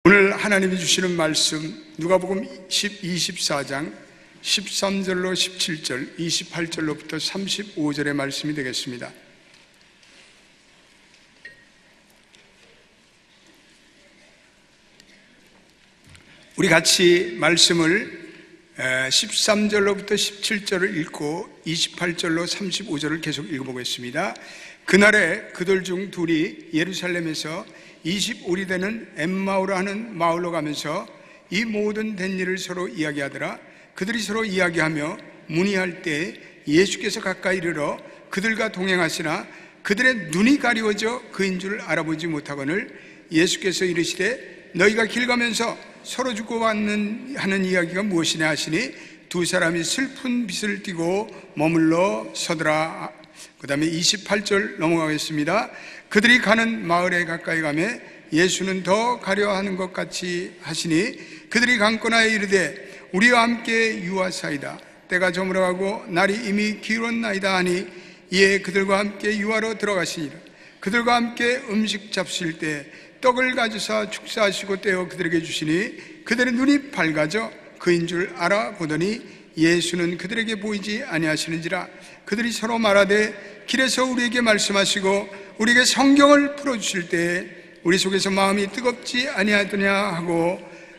오늘 하나님이 주시는 말씀 누가복음 24장 13절로 17절, 28절로부터 35절의 말씀이 되겠습니다. 우리 같이 말씀을 13절로부터 17절을 읽고 28절로 35절을 계속 읽어보겠습니다. 그날에 그들 중 둘이 예루살렘에서 20올이 되는 엠마오라 하는 마을로 가면서 이 모든 된 일을 서로 이야기하더라. 그들이 서로 이야기하며 문의할 때 예수께서 가까이 이르러 그들과 동행하시나 그들의 눈이 가리워져 그인 줄 알아보지 못하거늘 예수께서 이르시되 너희가 길 가면서 서로 주고받는 하는 이야기가 무엇이냐 하시니 두 사람이 슬픈 빛을 띠고 머물러 서더라. 그 다음에 28절 넘어가겠습니다. 그들이 가는 마을에 가까이 가매 예수는 더 가려하는 것 같이 하시니 그들이 강권하여 이르되 우리와 함께 유하사이다. 때가 저물어가고 날이 이미 기울었나이다 하니 이에 그들과 함께 유하로 들어가시니라. 그들과 함께 음식 잡수실 때 떡을 가져서 축사하시고 떼어 그들에게 주시니 그들의 눈이 밝아져 그인 줄 알아보더니 예수는 그들에게 보이지 아니하시는지라. 그들이 서로 말하되 길에서 우리에게 말씀하시고 우리에게 성경을 풀어주실 때 우리 속에서 마음이 뜨겁지 아니하더냐 하고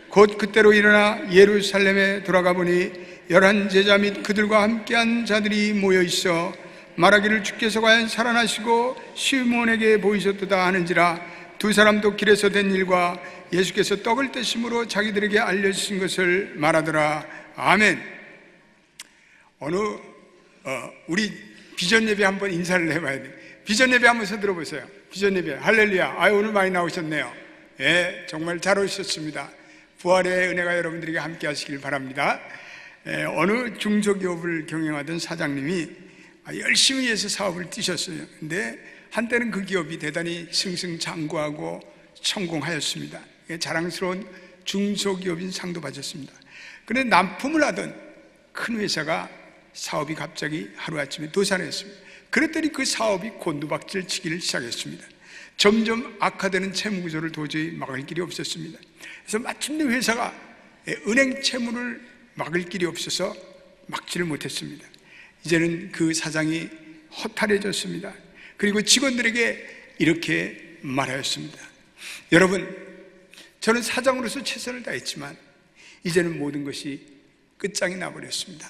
곧 그때로 일어나 예루살렘에 돌아가 보니 11 제자 및 그들과 함께한 자들이 모여 있어 말하기를 주께서 과연 살아나시고 시몬에게 보이셨도다 하는지라. 두 사람도 길에서 된 일과 예수께서 떡을 떼심으로 자기들에게 알려주신 것을 말하더라. 아멘. 우리 비전 예배 한번 인사를 해봐야 돼요. 비전 예배 한번 서들어 보세요. 비전 예배 할렐루야. 오늘 많이 나오셨네요. 예, 정말 잘 오셨습니다. 부활의 은혜가 여러분들에게 함께 하시길 바랍니다. 어느 중소기업을 경영하던 사장님이 열심히 해서 사업을 뛰셨어요. 근데 한때는 그 기업이 대단히 승승장구하고 성공하였습니다. 자랑스러운 중소기업인 상도 받았습니다. 그런데 납품을 하던 큰 회사가 사업이 갑자기 하루아침에 도산했습니다. 그랬더니 그 사업이 곤두박질 치기를 시작했습니다. 점점 악화되는 채무구조를 도저히 막을 길이 없었습니다. 그래서 마침내 회사가 은행 채무를 막을 길이 없어서 막지를 못했습니다. 이제는 그 사장이 허탈해졌습니다. 그리고 직원들에게 이렇게 말하였습니다. 여러분, 저는 사장으로서 최선을 다했지만 이제는 모든 것이 끝장이 나버렸습니다.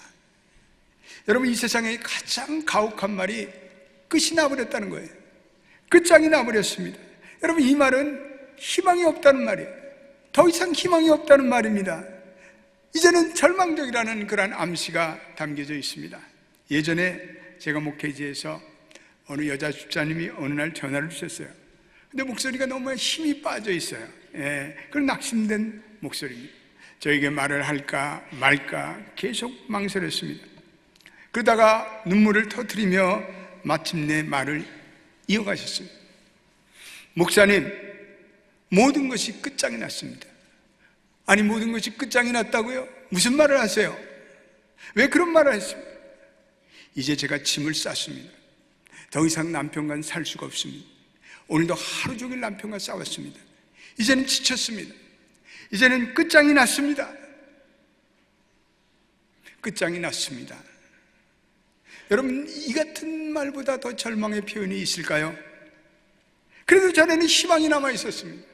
여러분, 이 세상에 가장 가혹한 말이 끝이 나버렸다는 거예요. 끝장이 나버렸습니다. 여러분, 이 말은 희망이 없다는 말이에요. 더 이상 희망이 없다는 말입니다. 이제는 절망적이라는 그런 암시가 담겨져 있습니다. 예전에 제가 목회지에서 어느 여자 집사님이 어느 날 전화를 주셨어요. 근데 목소리가 너무 힘이 빠져 있어요. 그런 낙심된 목소리입니다. 저에게 말을 할까 말까 계속 망설였습니다. 그러다가 눈물을 터뜨리며 마침내 말을 이어가셨습니다. 목사님, 모든 것이 끝장이 났습니다. 아니, 모든 것이 끝장이 났다고요? 무슨 말을 하세요? 왜 그런 말을 했습니까? 이제 제가 짐을 쌌습니다. 더 이상 남편과 살 수가 없습니다. 오늘도 하루 종일 남편과 싸웠습니다. 이제는 지쳤습니다. 이제는 끝장이 났습니다. 끝장이 났습니다. 여러분, 이 같은 말보다 더 절망의 표현이 있을까요? 그래도 전에는 희망이 남아 있었습니다.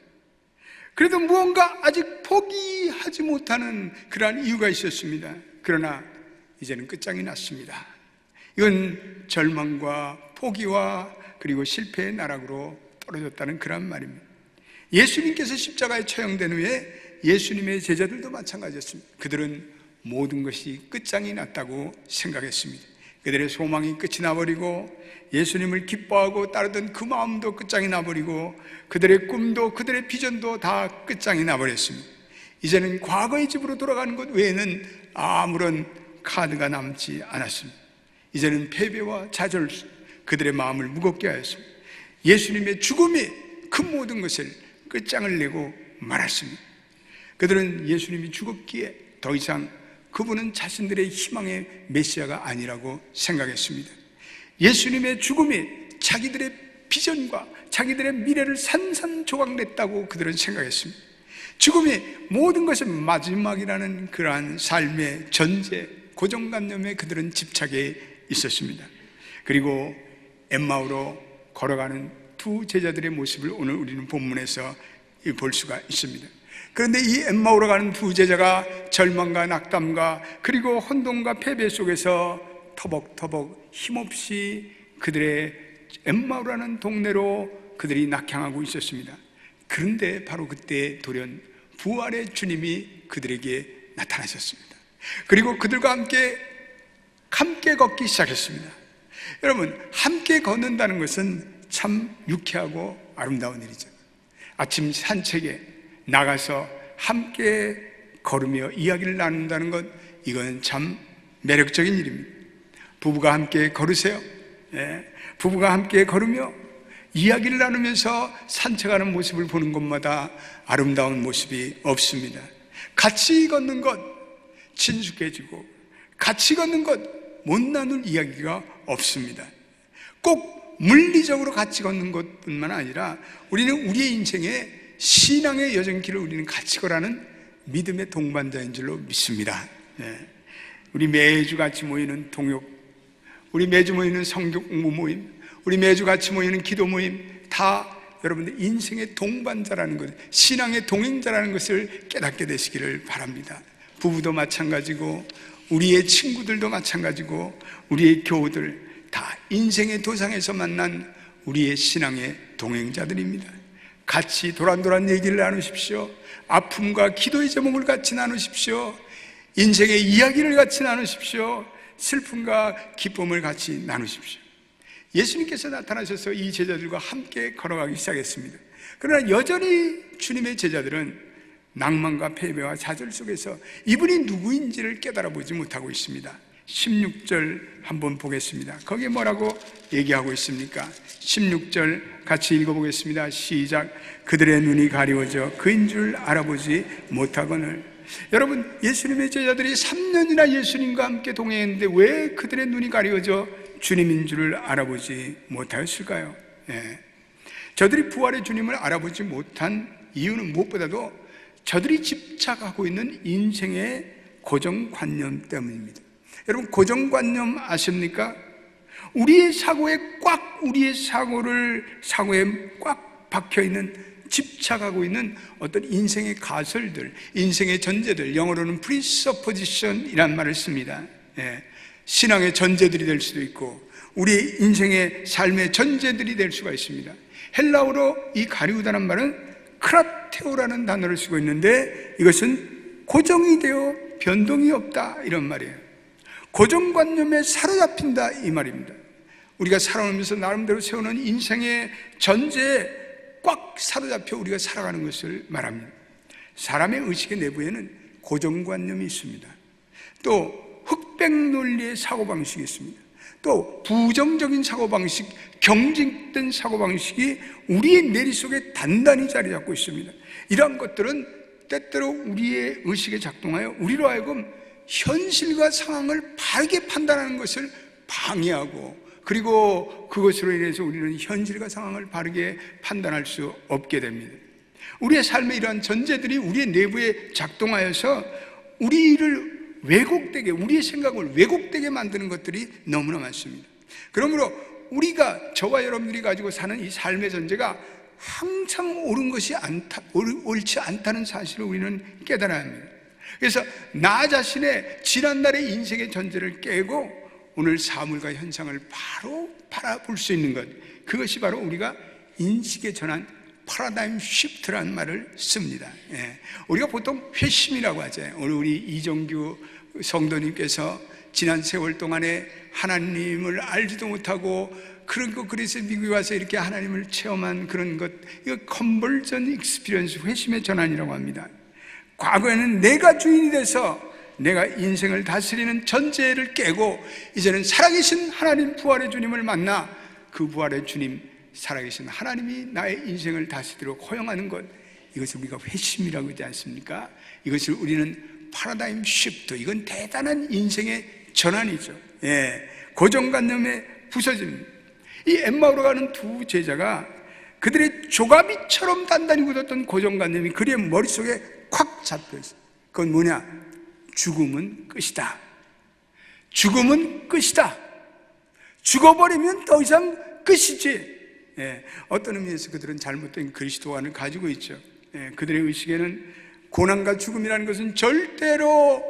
그래도 무언가 아직 포기하지 못하는 그러한 이유가 있었습니다. 그러나 이제는 끝장이 났습니다. 이건 절망과 포기와 그리고 실패의 나락으로 떨어졌다는 그런 말입니다. 예수님께서 십자가에 처형된 후에 예수님의 제자들도 마찬가지였습니다. 그들은 모든 것이 끝장이 났다고 생각했습니다. 그들의 소망이 끝이 나버리고 예수님을 기뻐하고 따르던 그 마음도 끝장이 나버리고 그들의 꿈도 그들의 비전도 다 끝장이 나버렸습니다. 이제는 과거의 집으로 돌아가는 것 외에는 아무런 카드가 남지 않았습니다. 이제는 패배와 좌절수 그들의 마음을 무겁게 하였습니다. 예수님의 죽음이 그 모든 것을 끝장을 내고 말았습니다. 그들은 예수님이 죽었기에 더 이상 그분은 자신들의 희망의 메시아가 아니라고 생각했습니다. 예수님의 죽음이 자기들의 비전과 자기들의 미래를 산산조각 냈다고 그들은 생각했습니다. 죽음이 모든 것의 마지막이라는 그러한 삶의 전제, 고정관념에 그들은 집착해 있었습니다. 그리고 엠마오로 걸어가는 두 제자들의 모습을 오늘 우리는 본문에서 볼 수가 있습니다. 그런데 이 엠마오로 가는 두 제자가 절망과 낙담과 그리고 혼돈과 패배 속에서 터벅터벅 힘없이 그들의 엠마오라는 동네로 그들이 낙향하고 있었습니다. 그런데 바로 그때 돌연 부활의 주님이 그들에게 나타나셨습니다. 그리고 그들과 함께 걷기 시작했습니다. 여러분, 함께 걷는다는 것은 참 유쾌하고 아름다운 일이죠. 아침 산책에 나가서 함께 걸으며 이야기를 나눈다는 것, 이건 참 매력적인 일입니다. 부부가 함께 걸으세요. 부부가 함께 걸으며 이야기를 나누면서 산책하는 모습을 보는 것마다 아름다운 모습이 없습니다. 같이 걷는 것 친숙해지고, 같이 걷는 것 못 나눌 이야기가 없습니다. 꼭 물리적으로 같이 걷는 것뿐만 아니라 우리는 우리의 인생의 신앙의 여정길을 우리는 같이 걸어가는 믿음의 동반자인 줄로 믿습니다. 우리 매주 같이 모이는 동역, 우리 매주 모이는 성경 공부 모임, 우리 매주 같이 모이는 기도 모임, 다 여러분들 인생의 동반자라는 것, 신앙의 동행자라는 것을 깨닫게 되시기를 바랍니다. 부부도 마찬가지고, 우리의 친구들도 마찬가지고, 우리의 교우들 다 인생의 도상에서 만난 우리의 신앙의 동행자들입니다. 같이 도란도란 얘기를 나누십시오. 아픔과 기도의 제목을 같이 나누십시오. 인생의 이야기를 같이 나누십시오. 슬픔과 기쁨을 같이 나누십시오. 예수님께서 나타나셔서 이 제자들과 함께 걸어가기 시작했습니다. 그러나 여전히 주님의 제자들은 낭만과 패배와 좌절 속에서 이분이 누구인지를 깨달아 보지 못하고 있습니다. 16절 한번 보겠습니다. 거기에 뭐라고 얘기하고 있습니까? 16절 같이 읽어보겠습니다. 시작. 그들의 눈이 가리워져 그인 줄 알아보지 못하거늘. 여러분, 예수님의 제자들이 3년이나 예수님과 함께 동행했는데 왜 그들의 눈이 가리워져 주님인 줄을 알아보지 못하였을까요? 저들이 부활의 주님을 알아보지 못한 이유는 무엇보다도 저들이 집착하고 있는 인생의 고정관념 때문입니다. 여러분, 고정관념 아십니까? 우리의 사고에 꽉 박혀있는, 집착하고 있는 어떤 인생의 가설들, 인생의 전제들, 영어로는 presupposition이란 말을 씁니다. 신앙의 전제들이 될 수도 있고 우리 인생의 삶의 전제들이 될 수가 있습니다. 헬라어로 이 가리우다는 말은 크라테오라는 단어를 쓰고 있는데 이것은 고정이 되어 변동이 없다, 이런 말이에요. 고정관념에 사로잡힌다, 이 말입니다. 우리가 살아오면서 나름대로 세우는 인생의 전제에 꽉 사로잡혀 우리가 살아가는 것을 말합니다. 사람의 의식의 내부에는 고정관념이 있습니다. 또 흑백 논리의 사고방식이 있습니다. 또 부정적인 사고방식, 경직된 사고방식이 우리의 내리 속에 단단히 자리 잡고 있습니다. 이러한 것들은 때때로 우리의 의식에 작동하여 우리로 하여금 현실과 상황을 바르게 판단하는 것을 방해하고, 그리고 그것으로 인해서 우리는 현실과 상황을 바르게 판단할 수 없게 됩니다. 우리의 삶의 이러한 전제들이 우리의 내부에 작동하여서 우리를 왜곡되게, 우리의 생각을 왜곡되게 만드는 것들이 너무나 많습니다. 그러므로 우리가, 저와 여러분들이 가지고 사는 이 삶의 전제가 항상 옳지 않다는 사실을 우리는 깨달아야 합니다. 그래서 나 자신의 지난날의 인생의 전제를 깨고 오늘 사물과 현상을 바로 바라볼 수 있는 것, 그것이 바로 우리가 인식의 전환, 파라다임 시프트라는 말을 씁니다. 우리가 보통 회심이라고 하죠. 오늘 우리 이정규 성도님께서 지난 세월 동안에 하나님을 알지도 못하고, 그래서 미국에 와서 이렇게 하나님을 체험한 그런 것, 이거 컨버전 익스피리언스, 회심의 전환이라고 합니다. 과거에는 내가 주인이 돼서 내가 인생을 다스리는 전제를 깨고 이제는 살아계신 하나님, 부활의 주님을 만나 그 부활의 주님, 살아계신 하나님이 나의 인생을 다스리도록 허용하는 것, 이것을 우리가 회심이라고 하지 않습니까? 이것을 우리는 파라다임 시프트, 이건 대단한 인생의 전환이죠. 고정관념의 부서짐. 이 엠마오로 가는 두 제자가 그들의 조가비처럼 단단히 굳었던 고정관념이 그들의 머릿속에 잡혀 있어요. 그건 뭐냐? 죽음은 끝이다. 죽음은 끝이다. 죽어버리면 더 이상 끝이지. 어떤 의미에서 그들은 잘못된 그리스도관을 가지고 있죠. 그들의 의식에는 고난과 죽음이라는 것은 절대로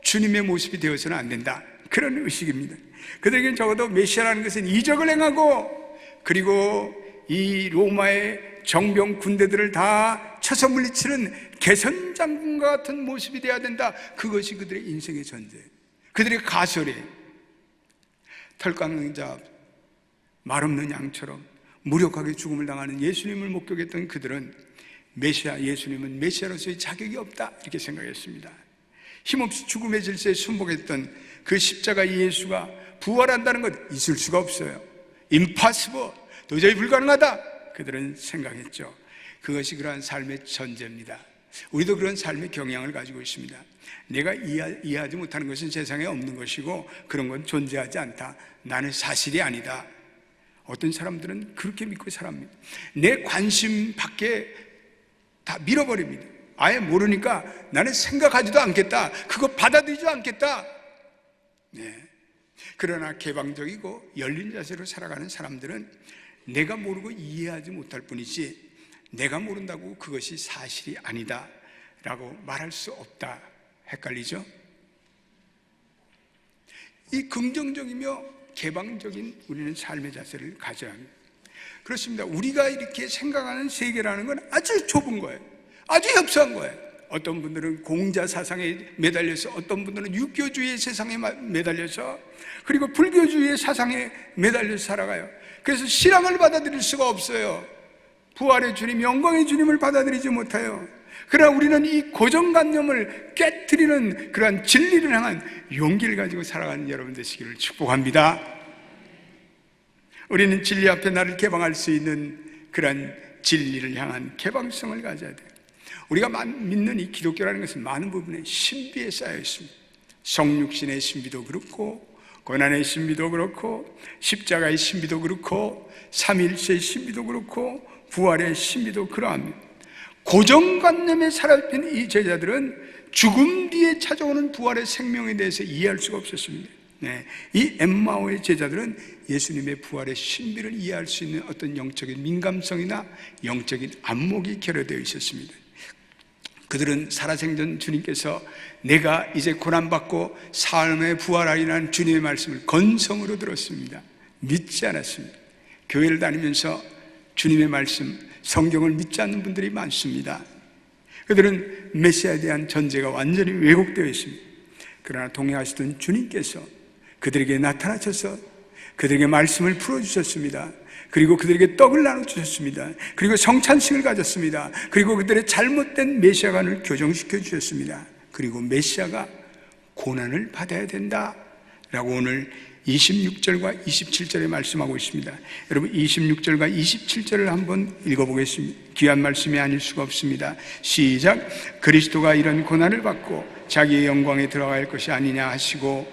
주님의 모습이 되어서는 안 된다, 그런 의식입니다. 그들에게는 적어도 메시아라는 것은 이적을 행하고, 그리고 이 로마의 정병 군대들을 다 쳐서 물리치는 개선장군과 같은 모습이 되어야 된다. 그것이 그들의 인생의 전제, 그들의 가설이에요. 털깎는 자, 말없는 양처럼 무력하게 죽음을 당하는 예수님을 목격했던 그들은 메시아, 예수님은 메시아로서의 자격이 없다, 이렇게 생각했습니다. 힘없이 죽음의 질서에 순복했던 그 십자가 예수가 부활한다는 것 있을 수가 없어요. impossible, 도저히 불가능하다, 그들은 생각했죠. 그것이 그러한 삶의 전제입니다. 우리도 그런 삶의 경향을 가지고 있습니다. 내가 이해하지 못하는 것은 세상에 없는 것이고 그런 건 존재하지 않다, 나는 사실이 아니다. 어떤 사람들은 그렇게 믿고 살아갑니다. 내 관심 밖에 다 밀어버립니다. 아예 모르니까 나는 생각하지도 않겠다, 그거 받아들이지도 않겠다. 그러나 개방적이고 열린 자세로 살아가는 사람들은 내가 모르고 이해하지 못할 뿐이지 내가 모른다고 그것이 사실이 아니다 라고 말할 수 없다. 헷갈리죠? 이 긍정적이며 개방적인 우리는 삶의 자세를 가져야 합니다. 그렇습니다. 우리가 이렇게 생각하는 세계라는 건 아주 좁은 거예요. 아주 협소한 거예요. 어떤 분들은 공자 사상에 매달려서, 어떤 분들은 유교주의 세상에 매달려서, 그리고 불교주의 사상에 매달려서 살아가요. 그래서 신앙을 받아들일 수가 없어요. 부활의 주님, 영광의 주님을 받아들이지 못해요. 그러나 우리는 이 고정관념을 깨트리는 그러한 진리를 향한 용기를 가지고 살아가는 여러분 되시기를 축복합니다. 우리는 진리 앞에 나를 개방할 수 있는 그러한 진리를 향한 개방성을 가져야 돼요. 우리가 믿는 이 기독교라는 것은 많은 부분에 신비에 쌓여 있습니다. 성육신의 신비도 그렇고, 고난의 신비도 그렇고, 십자가의 신비도 그렇고, 삼위일체의 신비도 그렇고, 부활의 신비도 그러합니다. 고정관념에 사로잡힌 이 제자들은 죽음 뒤에 찾아오는 부활의 생명에 대해서 이해할 수가 없었습니다. 이 엠마오의 제자들은 예수님의 부활의 신비를 이해할 수 있는 어떤 영적인 민감성이나 영적인 안목이 결여되어 있었습니다. 그들은 살아생전 주님께서 내가 이제 고난받고 삶의 부활하리라는 주님의 말씀을 건성으로 들었습니다. 믿지 않았습니다. 교회를 다니면서 주님의 말씀, 성경을 믿지 않는 분들이 많습니다. 그들은 메시아에 대한 전제가 완전히 왜곡되어 있습니다. 그러나 동행하시던 주님께서 그들에게 나타나셔서 그들에게 말씀을 풀어주셨습니다. 그리고 그들에게 떡을 나눠주셨습니다. 그리고 성찬식을 가졌습니다. 그리고 그들의 잘못된 메시아관을 교정시켜 주셨습니다. 그리고 메시아가 고난을 받아야 된다라고 오늘 26절과 27절에 말씀하고 있습니다. 여러분 26절과 27절을 한번 읽어보겠습니다. 귀한 말씀이 아닐 수가 없습니다. 시작. 그리스도가 이런 고난을 받고 자기의 영광에 들어갈 것이 아니냐 하시고,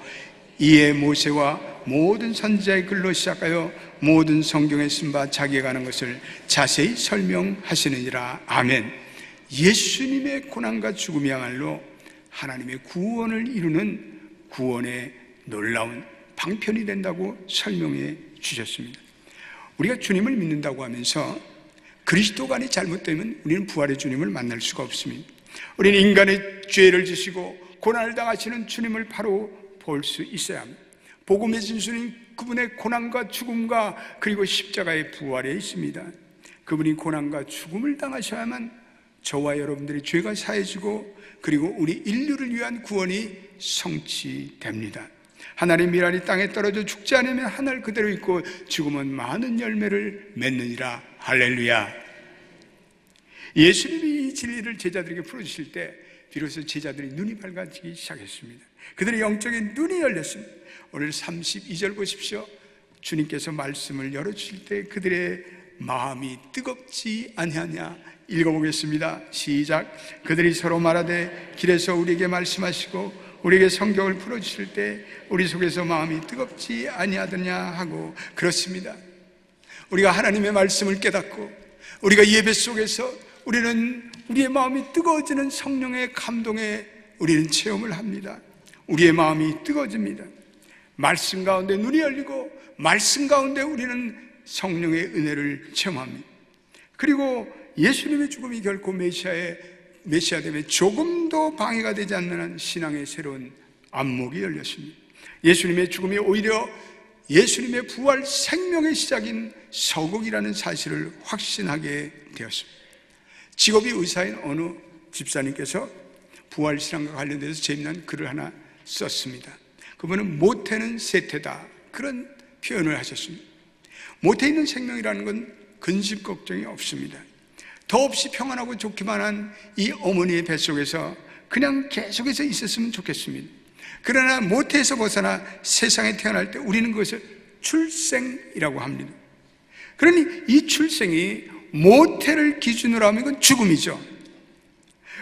이에 모세와 모든 선지자의 글로 시작하여 모든 성경에 쓴 바 자기에 관한 것을 자세히 설명하시느니라. 아멘. 예수님의 고난과 죽음이야말로 하나님의 구원을 이루는 구원의 놀라운 방편이 된다고 설명해 주셨습니다. 우리가 주님을 믿는다고 하면서 그리스도관이 잘못되면 우리는 부활의 주님을 만날 수가 없습니다. 우리는 인간의 죄를 지시고 고난을 당하시는 주님을 바로 볼 수 있어야 합니다. 복음의 진수는 그분의 고난과 죽음과 그리고 십자가의 부활에 있습니다. 그분이 고난과 죽음을 당하셔야만 저와 여러분들의 죄가 사해지고 그리고 우리 인류를 위한 구원이 성취됩니다. 하나님의 미랄이 땅에 떨어져 죽지 않으면 하늘 그대로 있고 죽으면 많은 열매를 맺느니라. 할렐루야. 예수님이 이 진리를 제자들에게 풀어주실 때 비로소 제자들의 눈이 밝아지기 시작했습니다. 그들의 영적인 눈이 열렸습니다. 오늘 32절 보십시오. 주님께서 말씀을 열어주실 때 그들의 마음이 뜨겁지 아니하냐. 읽어보겠습니다. 시작. 그들이 서로 말하되 길에서 우리에게 말씀하시고 우리에게 성경을 풀어주실 때 우리 속에서 마음이 뜨겁지 아니하더냐 하고. 그렇습니다. 우리가 하나님의 말씀을 깨닫고 우리가 예배 속에서 우리는 우리의 마음이 뜨거워지는 성령의 감동에 우리는 체험을 합니다. 우리의 마음이 뜨거워집니다. 말씀 가운데 눈이 열리고 말씀 가운데 우리는 성령의 은혜를 체험합니다. 그리고 예수님의 죽음이 결코 메시아됨에 조금도 방해가 되지 않는 한 신앙의 새로운 안목이 열렸습니다. 예수님의 죽음이 오히려 예수님의 부활 생명의 시작인 서국이라는 사실을 확신하게 되었습니다. 직업이 의사인 어느 집사님께서 부활신앙과 관련돼서 재미난 글을 하나 썼습니다. 그분은 모태는 세태다, 그런 표현을 하셨습니다. 모태 있는 생명이라는 건 근심 걱정이 없습니다. 더없이 평안하고 좋기만 한 이 어머니의 뱃속에서 그냥 계속해서 있었으면 좋겠습니다. 그러나 모태에서 벗어나 세상에 태어날 때 우리는 그것을 출생이라고 합니다. 그러니 이 출생이 모태를 기준으로 하면 이건 죽음이죠.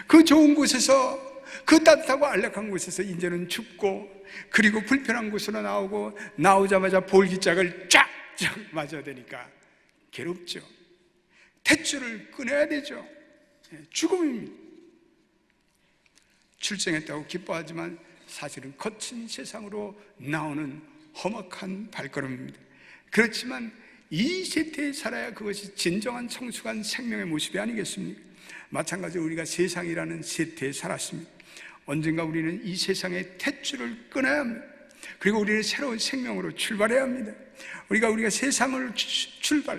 그 좋은 곳에서, 그 따뜻하고 안락한 곳에서 이제는 춥고, 그리고 불편한 곳으로 나오자마자 볼기짝을 쫙쫙 맞아야 되니까 괴롭죠. 탯줄을 끊어야 되죠. 죽음입니다. 출생했다고 기뻐하지만 사실은 거친 세상으로 나오는 험악한 발걸음입니다. 그렇지만 이 세태에 살아야 그것이 진정한 성숙한 생명의 모습이 아니겠습니까? 마찬가지로 우리가 세상이라는 세태에 살았습니다. 언젠가 우리는 이 세상의 탯줄을 끊어야 합니다. 그리고 우리는 새로운 생명으로 출발해야 합니다. 우리가 세상을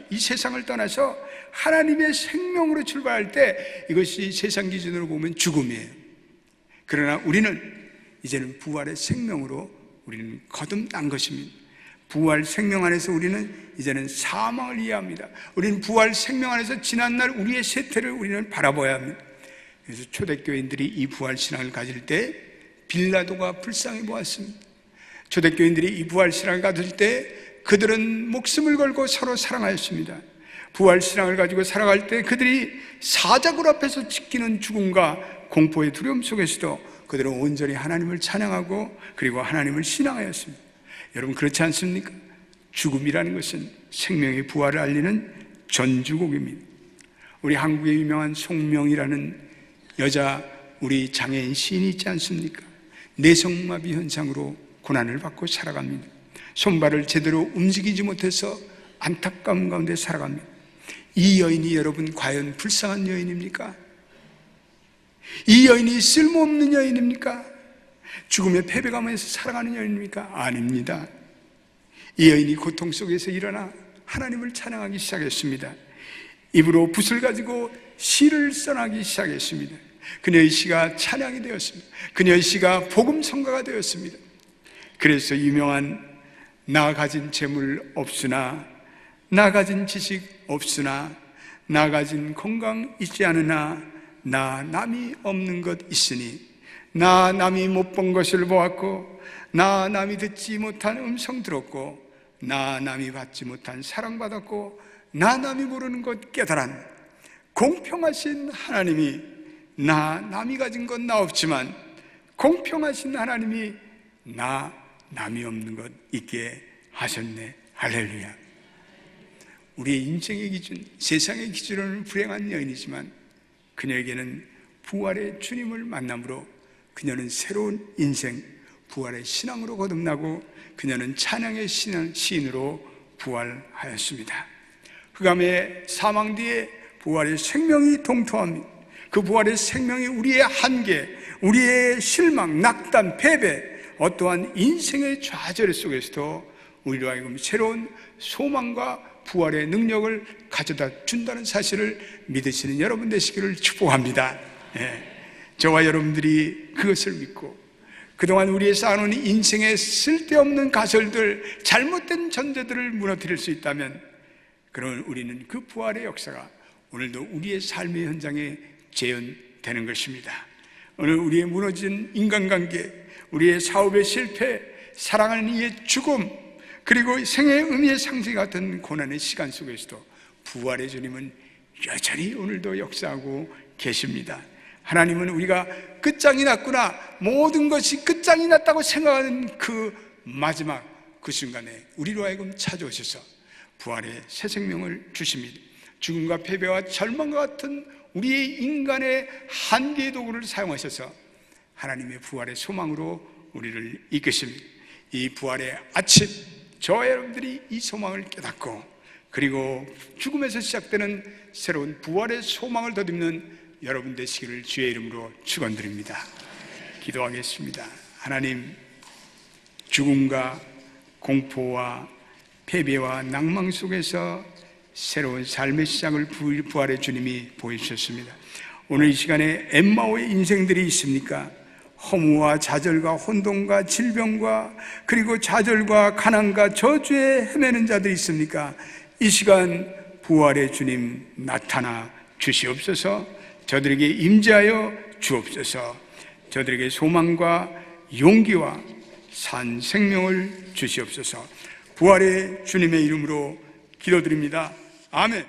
이 세상을 떠나서 하나님의 생명으로 출발할 때 이것이 세상 기준으로 보면 죽음이에요. 그러나 우리는 이제는 부활의 생명으로 우리는 거듭난 것입니다. 부활 생명 안에서 우리는 이제는 사망을 이해합니다. 우리는 부활 생명 안에서 지난날 우리의 세태를 우리는 바라봐야 합니다. 그래서 초대교인들이 이 부활 신앙을 가질 때 빌라도가 불쌍히 보았습니다. 초대교인들이 이 부활 신앙을 가질 때 그들은 목숨을 걸고 서로 사랑하였습니다. 부활 신앙을 가지고 살아갈 때 그들이 사자굴 앞에서 지키는 죽음과 공포의 두려움 속에서도 그들은 온전히 하나님을 찬양하고 그리고 하나님을 신앙하였습니다. 여러분, 그렇지 않습니까? 죽음이라는 것은 생명의 부활을 알리는 전주곡입니다. 우리 한국의 유명한 송명이라는 여자 우리 장애인 시인이 있지 않습니까? 뇌성마비 현상으로 고난을 받고 살아갑니다. 손발을 제대로 움직이지 못해서 안타까움 가운데 살아갑니다. 이 여인이 여러분 과연 불쌍한 여인입니까? 이 여인이 쓸모없는 여인입니까? 죽음의 패배감에서 살아가는 여인입니까? 아닙니다. 이 여인이 고통 속에서 일어나 하나님을 찬양하기 시작했습니다. 입으로 붓을 가지고 시를 써나기 시작했습니다. 그녀의 시가 찬양이 되었습니다. 그녀의 시가 복음성가가 되었습니다. 그래서 유명한 나 가진 재물 없으나, 나 가진 지식 없으나, 나 가진 건강 있지 않으나, 나 남이 없는 것 있으니, 나 남이 못 본 것을 보았고, 나 남이 듣지 못한 음성 들었고, 나 남이 받지 못한 사랑받았고, 나 남이 모르는 것 깨달은 공평하신 하나님이, 나 남이 가진 건 나 없지만 공평하신 하나님이 나 남이 없는 것 있게 하셨네. 할렐루야. 우리의 인생의 기준, 세상의 기준으로는 불행한 여인이지만 그녀에게는 부활의 주님을 만남으로 그녀는 새로운 인생, 부활의 신앙으로 거듭나고 그녀는 찬양의 시인으로 부활하였습니다. 흑암의 사망 뒤에 부활의 생명이 동토합니다. 그 부활의 생명이 우리의 한계, 우리의 실망, 낙담, 패배, 어떠한 인생의 좌절 속에서도 우리로 하여금 새로운 소망과 부활의 능력을 가져다 준다는 사실을 믿으시는 여러분 되시기를 축복합니다. 저와 여러분들이 그것을 믿고 그동안 우리의 쌓아놓은 인생의 쓸데없는 가설들, 잘못된 전제들을 무너뜨릴 수 있다면 그러면 우리는 그 부활의 역사가 오늘도 우리의 삶의 현장에 재현되는 것입니다. 오늘 우리의 무너진 인간관계, 우리의 사업의 실패, 사랑하는 이의 죽음, 그리고 생의 의미의 상징 같은 고난의 시간 속에서도 부활의 주님은 여전히 오늘도 역사하고 계십니다. 하나님은 우리가 끝장이 났구나, 모든 것이 끝장이 났다고 생각하는 그 마지막 그 순간에 우리로 하여금 찾아오셔서 부활의 새 생명을 주십니다. 죽음과 패배와 절망과 같은 우리의 인간의 한계의 도구를 사용하셔서 하나님의 부활의 소망으로 우리를 이끄십니다. 이 부활의 아침, 저와 여러분들이 이 소망을 깨닫고 그리고 죽음에서 시작되는 새로운 부활의 소망을 덧입는 여러분 되시기를 주의 이름으로 축원드립니다. 기도하겠습니다. 하나님, 죽음과 공포와 패배와 낭망 속에서 새로운 삶의 시작을 부활의 주님이 보여주셨습니다. 오늘 이 시간에 엠마오의 인생들이 있습니까? 허무와 좌절과 혼돈과 질병과 그리고 좌절과 가난과 저주에 헤매는 자들이 있습니까? 이 시간 부활의 주님 나타나 주시옵소서. 저들에게 임재하여 주옵소서. 저들에게 소망과 용기와 산 생명을 주시옵소서. 부활의 주님의 이름으로 기도드립니다. 아멘.